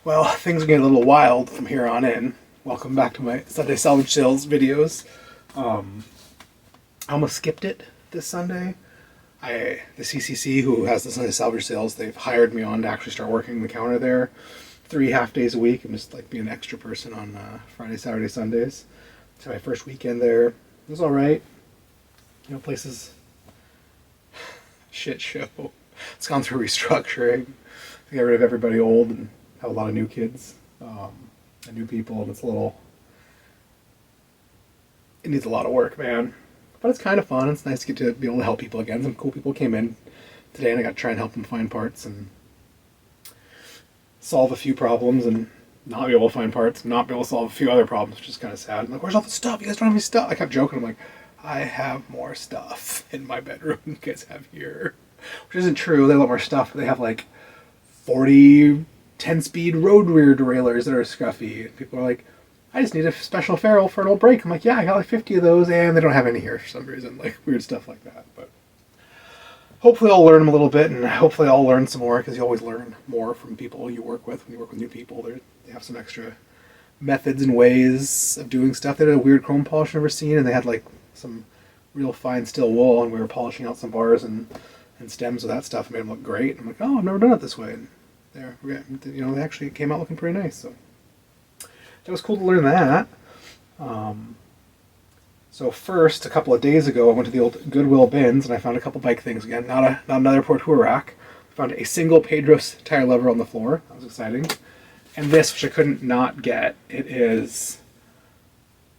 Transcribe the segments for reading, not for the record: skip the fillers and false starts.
Well, things are getting a little wild from here on in. Welcome back to my Sunday salvage sales videos. I almost skipped it this Sunday. The CCC, who has the Sunday salvage sales, they've hired me on to actually start working the counter there 3 half-days a week and just like be an extra person on Friday, Saturday, Sundays. So my first weekend there, it was all right. You know, places shit show. It's gone through restructuring to get rid of everybody old and have a lot of new kids and new people, and it needs a lot of work, man. But it's kind of fun. It's nice to get to be able to help people again. Some cool people came in today, and I got to try and help them find parts and solve a few problems, and not be able to find parts, not be able to solve a few other problems, which is kind of sad. I'm like, where's all the stuff? You guys don't have any stuff. I kept joking. I'm like, I have more stuff in my bedroom than you guys have here. Which isn't true. They have a lot more stuff. They have like 40 10-speed road rear derailleurs that are scruffy. And people are like, I just need a special ferrule for an old brake. I'm like, yeah, I got like 50 of those, and they don't have any here for some reason. Like, weird stuff like that. But hopefully I'll learn them a little bit, and hopefully I'll learn some more, because you always learn more from people you work with. When you work with new people, they have some extra methods and ways of doing stuff. They had a weird chrome polish I've never seen, and they had like some real fine steel wool, and we were polishing out some bars and stems with that stuff, and made them look great. I'm like, oh, I've never done it this way. And they actually came out looking pretty nice. So it was cool to learn that. So first, a couple of days ago, I went to the old Goodwill bins, and I found a couple bike things again. Not another Portour rack. I found a single Pedros tire lever on the floor. That was exciting. And this, which I couldn't not get, it is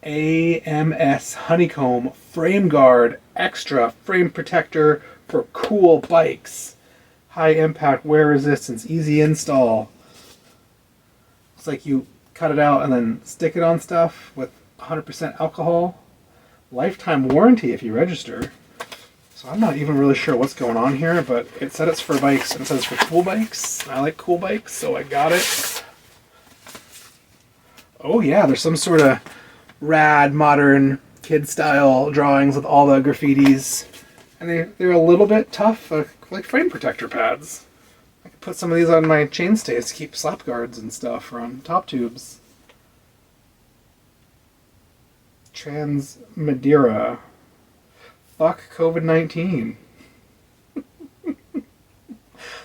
AMS Honeycomb Frame Guard Extra Frame Protector for cool bikes. High impact, wear resistance, easy install. It's like you cut it out and then stick it on stuff with 100% alcohol. Lifetime warranty if you register. So I'm not even really sure what's going on here, but it said it's for bikes, and it says it's for cool bikes. And I like cool bikes, so I got it. Oh yeah, there's some sort of rad, modern, kid-style drawings with all the graffitis. And they're a little bit tough, like frame protector pads. I could put some of these on my chainstays to keep slap guards and stuff, or on top tubes. Trans Madeira. Fuck COVID-19.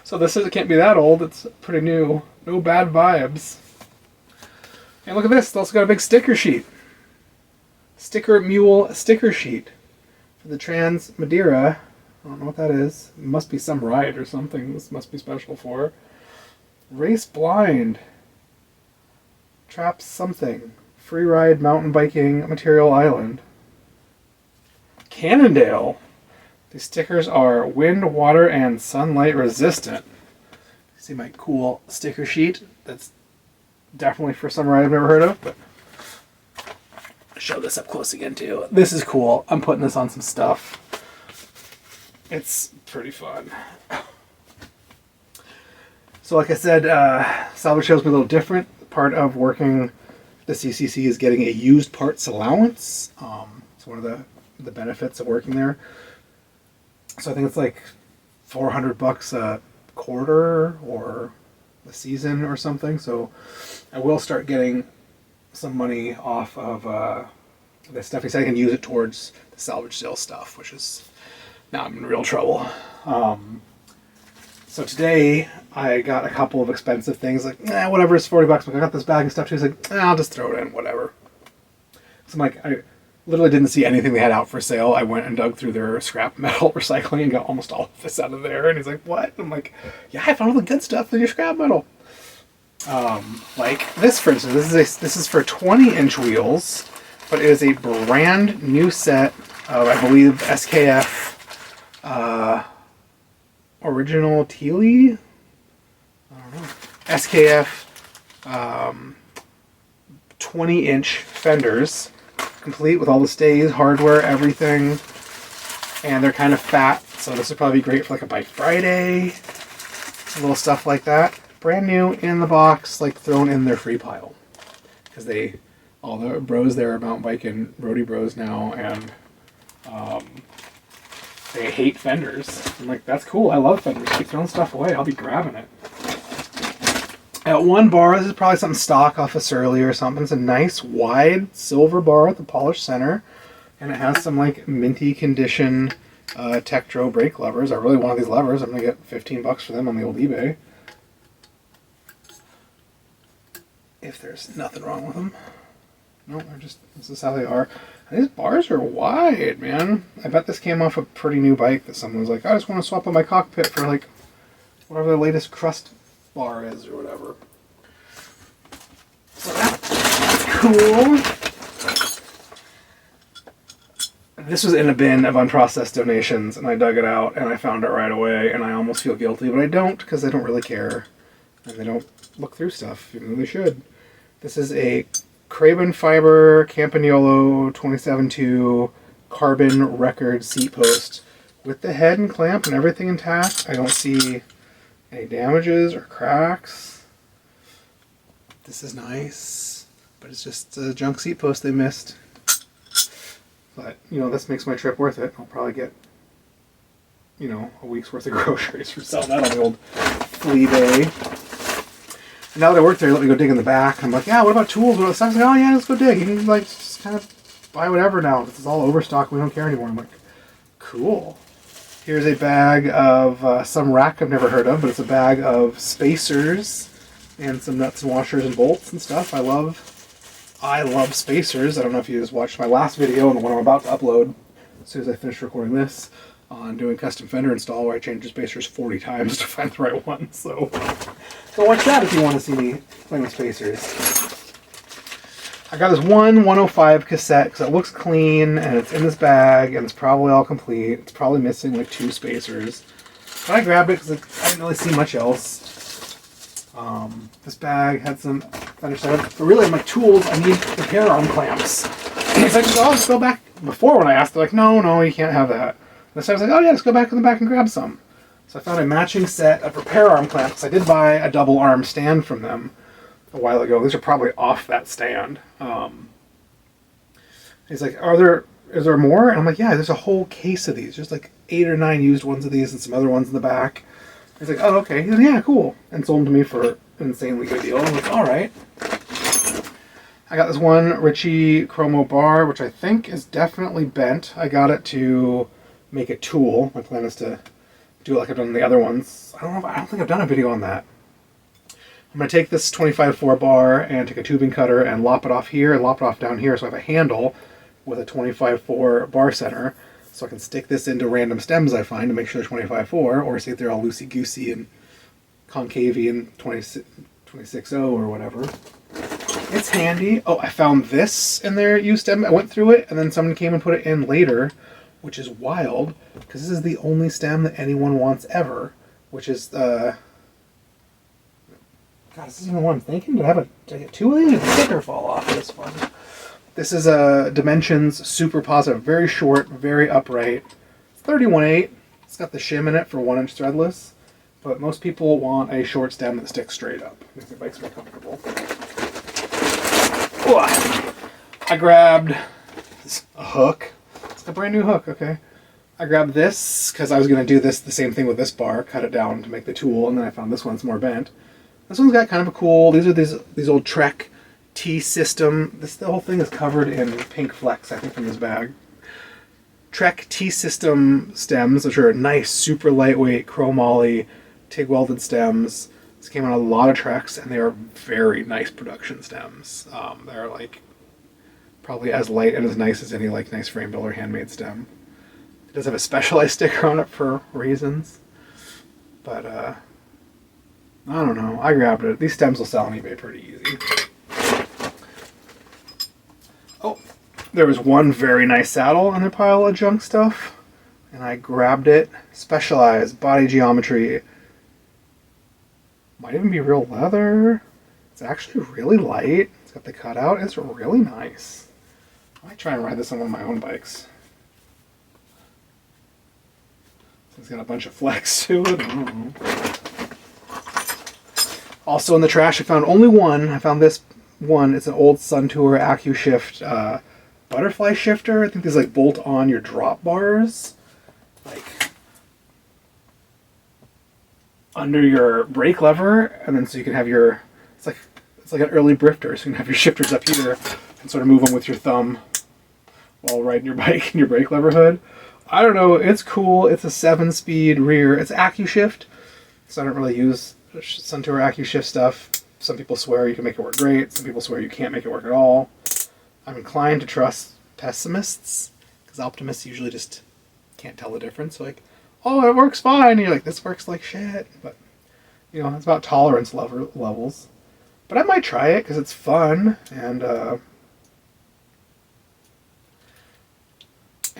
So it can't be that old. It's pretty new. No bad vibes. And look at this. It's also got a big sticker sheet. Sticker Mule sticker sheet for the Trans Madeira. I don't know what that is. It must be some ride or something. This must be special for. Race blind. Traps something. Free ride mountain biking Material Island. Cannondale. These stickers are wind, water, and sunlight resistant. See my cool sticker sheet? That's definitely for some ride I've never heard of, but I'll show this up close again too. This is cool. I'm putting this on some stuff. It's pretty fun. So like I said, salvage sales will be a little different. Part of working the CCC is getting a used parts allowance. It's one of the benefits of working there. So I think it's like $400 a quarter or a season or something. So I will start getting some money off of this stuff. He said I can use it towards the salvage sale stuff, which is, now I'm in real trouble. So today I got a couple of expensive things, like, whatever, it's $40. Like, I got this bag of stuff too. He's like, I'll just throw it in, whatever. So I'm like, I literally didn't see anything they had out for sale. I went and dug through their scrap metal recycling and got almost all of this out of there. And he's like, what? I'm like, yeah, I found all the good stuff in your scrap metal. Like this, for instance, this is for 20-inch wheels, but it is a brand new set of, I believe, SKF original Teely? I don't know. SKF 20-inch fenders, complete with all the stays, hardware, everything. And they're kind of fat, so this would probably be great for like a Bike Friday, little stuff like that. Brand new in the box, like thrown in their free pile. Because all the bros there are mountain biking roadie bros now, and they hate fenders. I'm like, that's cool. I love fenders. Keep throwing stuff away. I'll be grabbing it. I got one bar. This is probably something stock off of Surly or something. It's a nice wide silver bar with the polished center, and it has some like minty condition Tektro brake levers. I really want these levers. I'm gonna get $15 for them on the old eBay. If there's nothing wrong with them. No, they're just, this is how they are. And these bars are wide, man. I bet this came off a pretty new bike that someone was like, I just want to swap out my cockpit for like whatever the latest crust bar is or whatever. So that's cool. This was in a bin of unprocessed donations, and I dug it out and I found it right away, and I almost feel guilty, but I don't because I don't really care. And they don't look through stuff, even though they should. This is a Craven Fiber Campagnolo 27.2 carbon record seat post with the head and clamp and everything intact. I don't see any damages or cracks. This is nice, but it's just a junk seat post they missed. But, you know, this makes my trip worth it. I'll probably get, you know, a week's worth of groceries for selling that on the old flea bay. And now that I work there, they let me go dig in the back. I'm like, yeah, what about tools? What about stuff? Like, oh yeah, let's go dig. You can like just kind of buy whatever now. This is all overstock. We don't care anymore. I'm like, cool. Here's a bag of some rack I've never heard of, but it's a bag of spacers and some nuts and washers and bolts and stuff. I love spacers. I don't know if you just watched my last video and the one I'm about to upload as soon as I finish recording this on doing custom fender install, where I changed the spacers 40 times to find the right one. So go watch that if you want to see me playing with spacers. I got this one 105 cassette because it looks clean and it's in this bag and it's probably all complete. It's probably missing like 2 spacers. But I grabbed it because I didn't really see much else. This bag had some fender stuff. But really, my tools, I need repair arm clamps. And he's like, oh, let's go back. Before when I asked, they're like, no, you can't have that. And so I was like, oh yeah, let's go back in the back and grab some. So I found a matching set of repair arm clamps. I did buy a double arm stand from them a while ago. These are probably off that stand. He's like, is there more? And I'm like, yeah, there's a whole case of these. There's like 8 or 9 used ones of these and some other ones in the back. He's like, oh, okay. He's like, yeah, cool. And sold them to me for an insanely good deal. I'm like, all right. I got this one Ritchie Chromo bar, which I think is definitely bent. I got it to make a tool. My plan is to do it like I've done the other ones. I don't think I've done a video on that. I'm going to take this 25.4 bar and take a tubing cutter and lop it off here and lop it off down here so I have a handle with a 25.4 bar center, so I can stick this into random stems I find to make sure they're 25.4, or see if they're all loosey-goosey and concavey and 26.0 or whatever. It's handy. Oh, I found this in their used stem. I went through it, and then someone came and put it in later, which is wild, because this is the only stem that anyone wants ever, which is, God, this isn't what I'm thinking. Did I get 2 of these? Did the sticker fall off this one? This is a Dimensions Super Positive. Very short, very upright. It's 31.8. It's got the shim in it for 1-inch threadless, but most people want a short stem that sticks straight up. Makes the bikes more comfortable. I grabbed a hook. It's a brand new hook, okay. I grabbed this because I was going to do the same thing with this bar, cut it down to make the tool, and then I found this one's more bent. This one's got kind of a cool, these are these old Trek T-System. The whole thing is covered in pink flecks, I think, from this bag. Trek T-System stems, which are nice, super lightweight, chromoly, TIG welded stems. This came on a lot of Treks, and they are very nice production stems. They're like probably as light and as nice as any like nice frame builder handmade stem. It does have a specialized sticker on it for reasons, but I don't know. I grabbed it. These stems will sell on eBay pretty easy. Oh, there was one very nice saddle in their pile of junk stuff, and I grabbed it. Specialized body geometry. Might even be real leather. It's actually really light. It's got the cutout. It's really nice. I might try and ride this on one of my own bikes. It's got a bunch of flex to it. I don't know. Also in the trash, I found only one. I found this one. It's an old Suntour AccuShift butterfly shifter. I think these like bolt on your drop bars, like under your brake lever, and then so you can have your It's like an early drifter, so you can have your shifters up here and sort of move them with your thumb while riding your bike in your brake lever hood. I don't know, it's cool. It's a 7-speed rear. It's AccuShift, so I don't really use Suntour AccuShift stuff. Some people swear you can make it work great. Some people swear you can't make it work at all. I'm inclined to trust pessimists, because optimists usually just can't tell the difference. Like, oh, it works fine. And you're like, this works like shit. But, you know, it's about tolerance levels. But I might try it because it's fun, and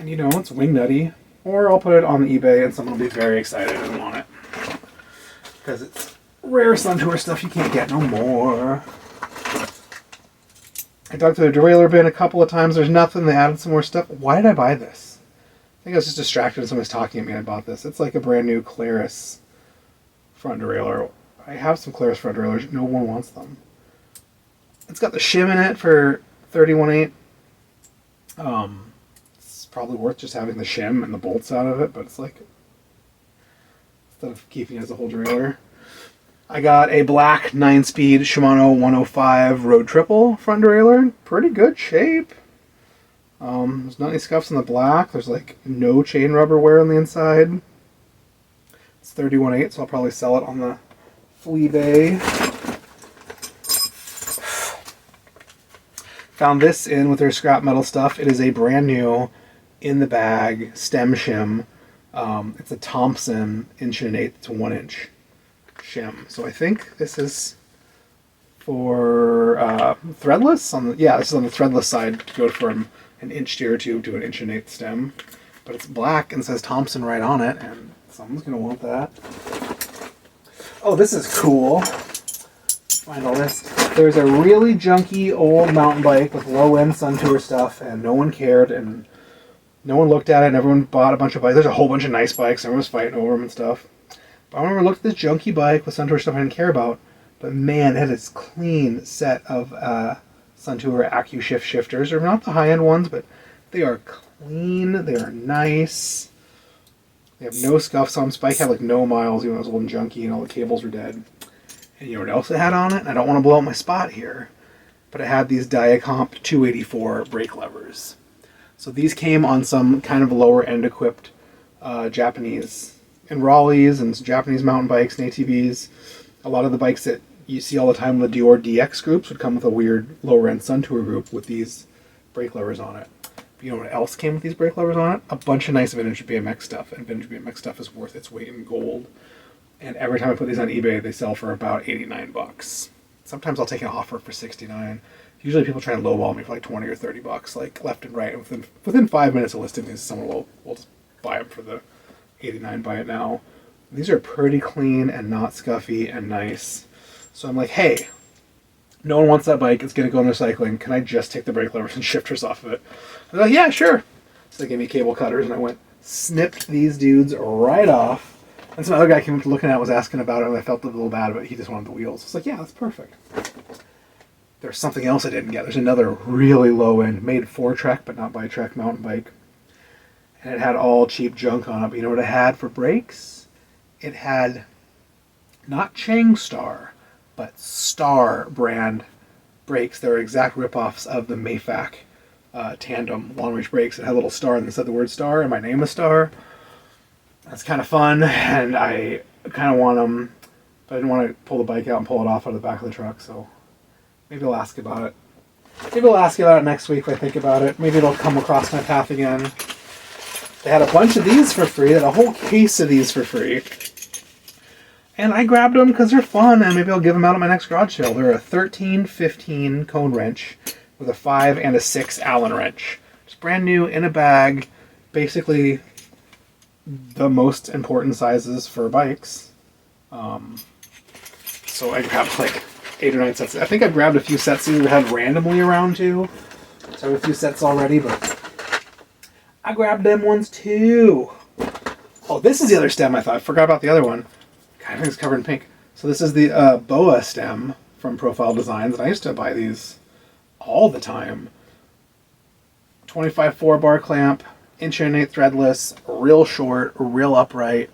you know, it's wing nutty. Or I'll put it on eBay and someone will be very excited and want it. Because it's rare Suntour stuff you can't get no more. I dug through the derailleur bin a couple of times. There's nothing. They added some more stuff. Why did I buy this? I think I was just distracted and someone was talking at me and I bought this. It's like a brand new Claris front derailleur. I have some Claris front derailleurs. No one wants them. It's got the shim in it for $31.8. It's probably worth just having the shim and the bolts out of it, but it's like, instead of keeping it as a whole derailleur. I got a black 9-speed Shimano 105 Road Triple front derailleur. Pretty good shape. There's not any scuffs in the black. There's like no chain rubber wear on the inside. It's $31.8, so I'll probably sell it on the Fleabay. Found this in with their scrap metal stuff. It is a brand new, in the bag, stem shim. It's a Thompson 1/8" to 1 inch shim. So I think this is for threadless. This is on the threadless side to go from an inch steer tube to an 1/8" stem. But it's black and says Thompson right on it, and someone's gonna want that. Oh, this is cool. Find all this. There's a really junky old mountain bike with low-end Suntour stuff, and no one cared, and no one looked at it, and everyone bought a bunch of bikes. There's a whole bunch of nice bikes. Everyone was fighting over them and stuff. But I remember I looked at this junky bike with Suntour stuff I didn't care about, but man, it had this clean set of Suntour AccuShift shifters. They're not the high-end ones, but they are clean. They are nice. They have no scuffs on them. Spike had like no miles, even though it was old and junky, and all the cables were dead. And you know what else it had on it? And I don't want to blow up my spot here, but it had these Diacomp 284 brake levers. So these came on some kind of lower end equipped Japanese and Raleighs and Japanese mountain bikes and ATVs. A lot of the bikes that you see all the time in the Dior DX groups would come with a weird lower end Suntour group with these brake levers on it. But you know what else came with these brake levers on it? A bunch of nice vintage BMX stuff, and vintage BMX stuff is worth its weight in gold. And every time I put these on eBay, they sell for about $89. Sometimes I'll take an offer for $69. Usually people try and lowball me for like $20 or $30, like left and right. And within 5 minutes of listing these, someone will just buy them for the $89. Buy it now. These are pretty clean and not scuffy and nice. So I'm like, hey, no one wants that bike. It's going to go in recycling. Can I just take the brake levers and shifters off of it? And they're like, yeah, sure. So they gave me cable cutters, and I went, snipped these dudes right off. And some other guy came up looking at it, was asking about it, and I felt a little bad, but he just wanted the wheels. It's like, yeah, that's perfect. There's something else I didn't get. There's another really low-end, made for Trek, but not by Trek mountain bike. And it had all cheap junk on it. But you know what it had for brakes? It had not Chang Star, but Star brand brakes. They're exact rip-offs of the Mayfac tandem long-range brakes. It had a little star, and it said the word Star, and my name is Star. That's kind of fun, and I kind of want them, but I didn't want to pull the bike out and pull it off out of the back of the truck, so maybe I'll ask about it. Maybe I'll ask about it next week if I think about it. Maybe it'll come across my path again. They had a bunch of these for free. They had a whole case of these for free. And I grabbed them because they're fun, and maybe I'll give them out at my next garage sale. They're a 13-15 cone wrench with a 5 and a 6 Allen wrench. Just brand new, in a bag, basically the most important sizes for bikes. So I grabbed like 8 or 9 sets. I think I've grabbed a few sets that we had randomly around too. So I have a few sets already, but I grabbed them ones too. Oh, this is the other stem I thought. I forgot about the other one. God, everything's covered in pink. So this is the BOA stem from Profile Designs, and I used to buy these all the time. 25 4-bar clamp, 1/8" threadless, real short, real upright.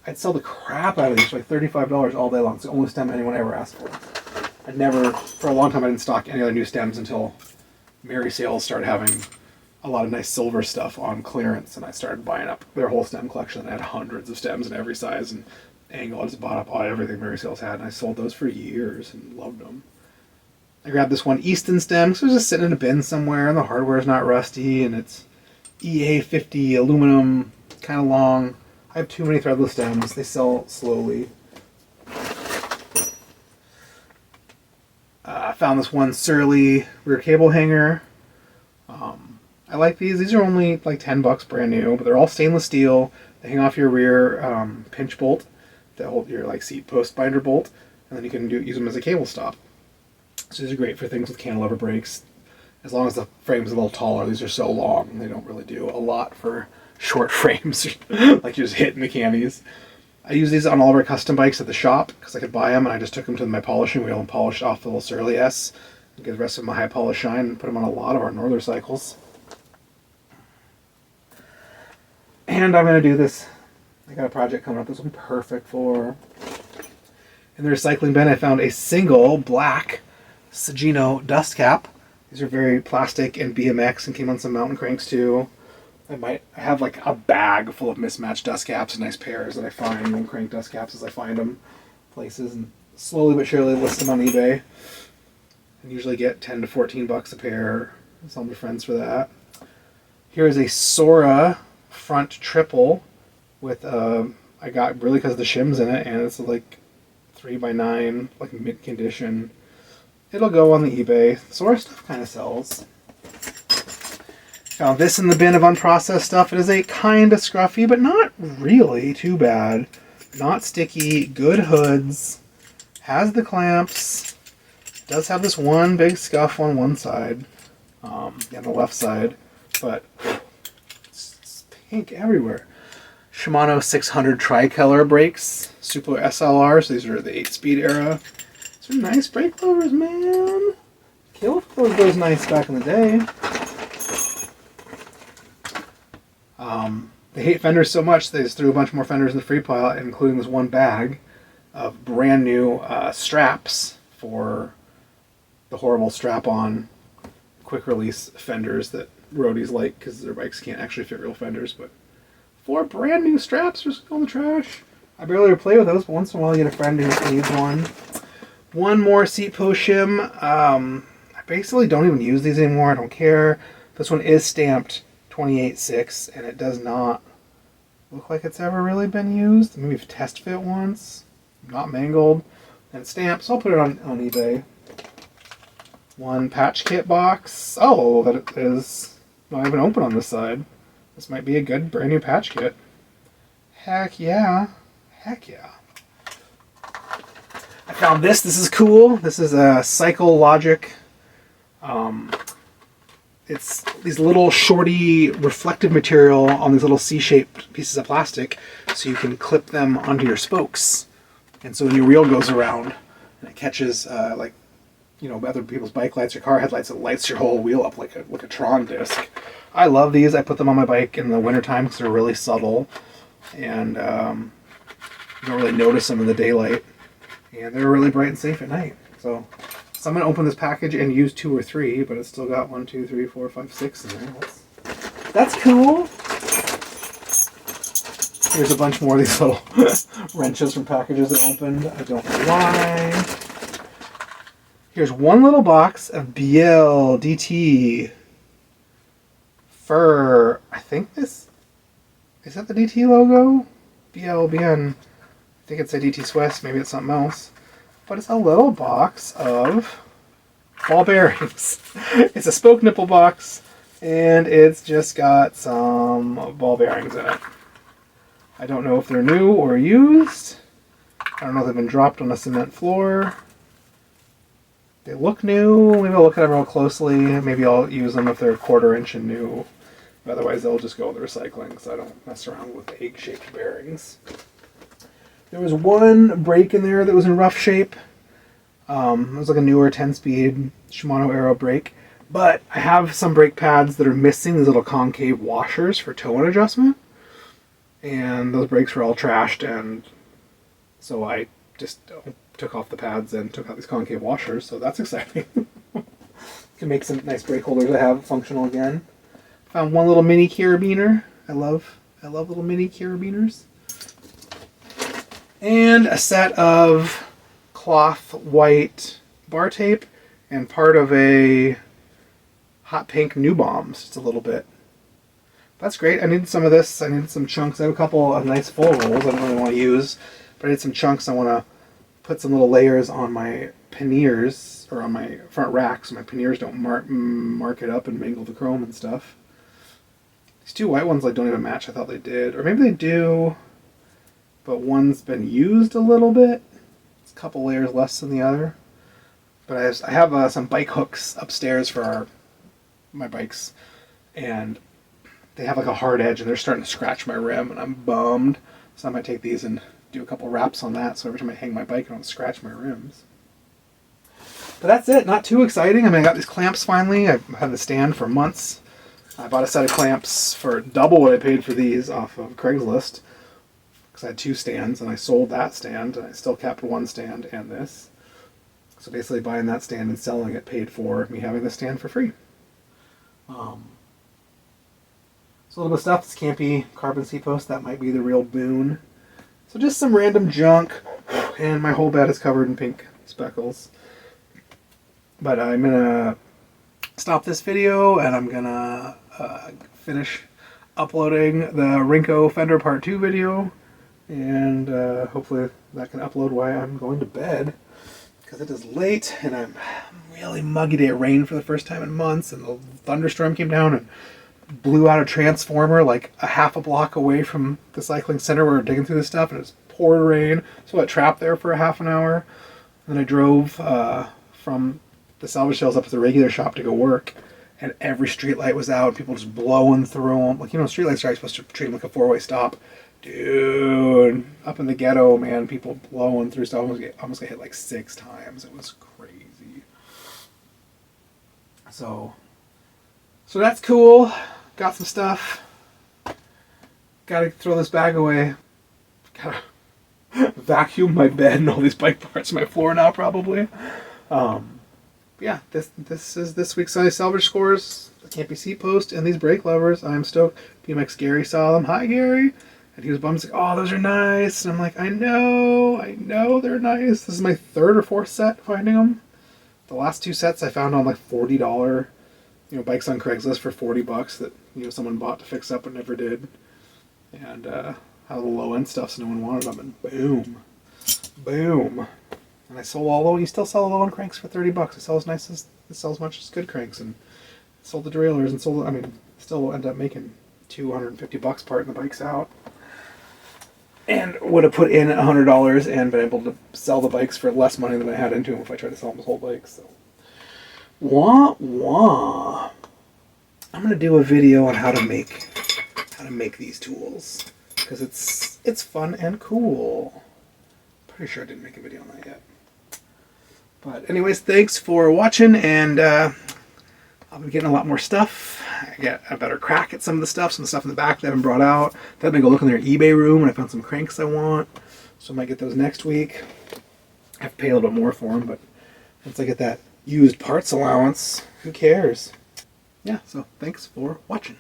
I'd sell the crap out of these for like $35 all day long. It's the only stem anyone ever asked for. I never, for a long time, I didn't stock any other new stems until Mary Sales started having a lot of nice silver stuff on clearance, and I started buying up their whole stem collection. They had hundreds of stems in every size and angle. I just bought up everything Mary Sales had, and I sold those for years and loved them. I grabbed this one Easton stem, so it was just sitting in a bin somewhere, and the hardware's not rusty, and it's EA50 aluminum, kind of long. I have too many threadless stems. They sell slowly. I found this one Surly rear cable hanger. I like these. These are only like $10 brand new, but they're all stainless steel. They hang off your rear pinch bolt that hold your like seat post binder bolt, and then you can use them as a cable stop. So these are great for things with cantilever brakes. As long as the frame's a little taller, these are so long, they don't really do a lot for short frames, like you're just hitting the candies. I use these on all of our custom bikes at the shop because I could buy them, and I just took them to my polishing wheel and polished off the little Surly S and get the rest of my high polish shine and put them on a lot of our Norther cycles. And I'm going to do this. I got a project coming up this will be perfect for. In the recycling bin, I found a single black Sagino dust cap. These are very plastic and BMX and came on some mountain cranks too. I have like a bag full of mismatched dust caps and nice pairs that I find, and crank dust caps as I find them places, and slowly but surely list them on eBay. And usually get 10 to 14 bucks a pair. Sell my friends for that. Here is a Sora front triple with I got really because of the shims in it, and it's like 3x9, like mint condition. It'll go on the eBay. Sora stuff kind of sells. Found this in the bin of unprocessed stuff. It is a kind of scruffy, but not really too bad. Not sticky. Good hoods. Has the clamps. Does have this one big scuff on one side, on the left side, but it's pink everywhere. Shimano 600 tricolor brakes, Super SLR. So these are the 8-speed era. These are nice brake levers, man. Kill those nice back in the day. They hate fenders so much they just threw a bunch more fenders in the free pile, including this one bag of brand new straps for the horrible strap-on quick release fenders that roadies like because their bikes can't actually fit real fenders. But 4 brand new straps just go in the trash. I barely ever play with those, but once in a while you get a friend who needs one. One more seat post shim. I basically don't even use these anymore. I don't care. This one is stamped 28.6, and it does not look like it's ever really been used. Maybe we've test fit once. Not mangled. And stamped, so I'll put it on eBay. One patch kit box. Oh, that is not even open on this side. This might be a good brand new patch kit. Heck yeah. Heck yeah. I found this. This is cool. This is a Cycle Logic. It's these little shorty reflective material on these little C-shaped pieces of plastic, so you can clip them onto your spokes. And so when your wheel goes around and it catches other people's bike lights or car headlights, it lights your whole wheel up like a Tron disc. I love these. I put them on my bike in the wintertime because they're really subtle, and you don't really notice them in the daylight. And they're really bright and safe at night. So I'm going to open this package and use 2 or 3, but it's still got 1, 2, 3, 4, 5, 6 in there. That's cool. Here's a bunch more of these little wrenches from packages that opened. I don't know why. Here's one little box of BL DT fur. I think this is that the DT logo? BLBN. I think it's a DT Swiss. Maybe it's something else. But it's a little box of ball bearings. It's a spoke nipple box, and it's just got some ball bearings in it. I don't know if they're new or used. I don't know if they've been dropped on a cement floor. They look new. Maybe I'll look at them real closely. Maybe I'll use them if they're 1/4 inch and new. Otherwise, they'll just go in the recycling, so I don't mess around with egg-shaped bearings. There was one brake in there that was in rough shape. It was like a newer 10-speed Shimano Aero brake. But I have some brake pads that are missing these little concave washers for toe-in adjustment. And those brakes were all trashed, and so I just took off the pads and took out these concave washers, so that's exciting. Can make some nice brake holders I have functional again. Found one little mini carabiner. I love little mini carabiners. And a set of cloth white bar tape and part of a hot pink new bombs, just a little bit. That's great. I needed some of this. I needed some chunks. I have a couple of nice full rolls I don't really want to use, but I need some chunks. I want to put some little layers on my panniers, or on my front rack, so my panniers don't mark it up and mangle the chrome and stuff. These two white ones like don't even match. I thought they did, or maybe they do, but one's been used a little bit. It's a couple layers less than the other. But I have some bike hooks upstairs for my bikes, and they have like a hard edge, and they're starting to scratch my rim, and I'm bummed. So I might take these and do a couple wraps on that, so every time I hang my bike, I don't scratch my rims. But that's it. Not too exciting. I mean, I got these clamps finally. I've had the stand for months. I bought a set of clamps for double what I paid for these off of Craigslist, because I had two stands, and I sold that stand, and I still kept one stand and this. So basically buying that stand and selling it paid for me having the stand for free. So a little bit of stuff. This Campy carbon seat post. That might be the real boon. So just some random junk, and my whole bed is covered in pink speckles. But I'm going to stop this video, and I'm going to finish uploading the Rinko Fender Part 2 video, and hopefully that can upload while I'm going to bed, because it is late, and I'm really muggy day. It rained for the first time in months, and the thunderstorm came down and blew out a transformer like a half a block away from the cycling center where we're digging through this stuff, and it was poured rain, so I trapped there for a half an hour. And then I drove from the salvage sales up to the regular shop to go work, and every street light was out, people just blowing through them. Like, you know, street lights are supposed to treat them like a four-way stop. Dude, up in the ghetto, man, people blowing through stuff. Almost got hit like 6 times. It was crazy. So that's cool. Got some stuff. Gotta throw this bag away. Gotta vacuum my bed and all these bike parts on my floor now, probably. Yeah, this is this week's salvage scores. The Campy seat post and these brake levers. I'm stoked. BMX Gary saw them. Hi, Gary. And he was bummed. He's like, oh, those are nice. And I'm like, I know they're nice. This is my 3rd or 4th set finding them. The last 2 sets I found on like $40, bikes on Craigslist for $40 that, someone bought to fix up but never did. And how the low end stuff, so no one wanted them. And boom. And I sold all low. You still sell low end cranks for $30. I sell as much as good cranks, and sold the derailleurs and still end up making $250 parting the bikes out. And would have put in $100 and been able to sell the bikes for less money than I had into them if I tried to sell them as whole bikes. So, wah wah. I'm gonna do a video on how to make these tools, because it's fun and cool. Pretty sure I didn't make a video on that yet. But anyways, thanks for watching, and I'll be getting a lot more stuff. I get a better crack at some of the stuff in the back that I haven't brought out. Then I go look in their eBay room, and I found some cranks I want, so I might get those next week. I have to pay a little bit more for them, but once I get that used parts allowance, who cares? Yeah, so thanks for watching.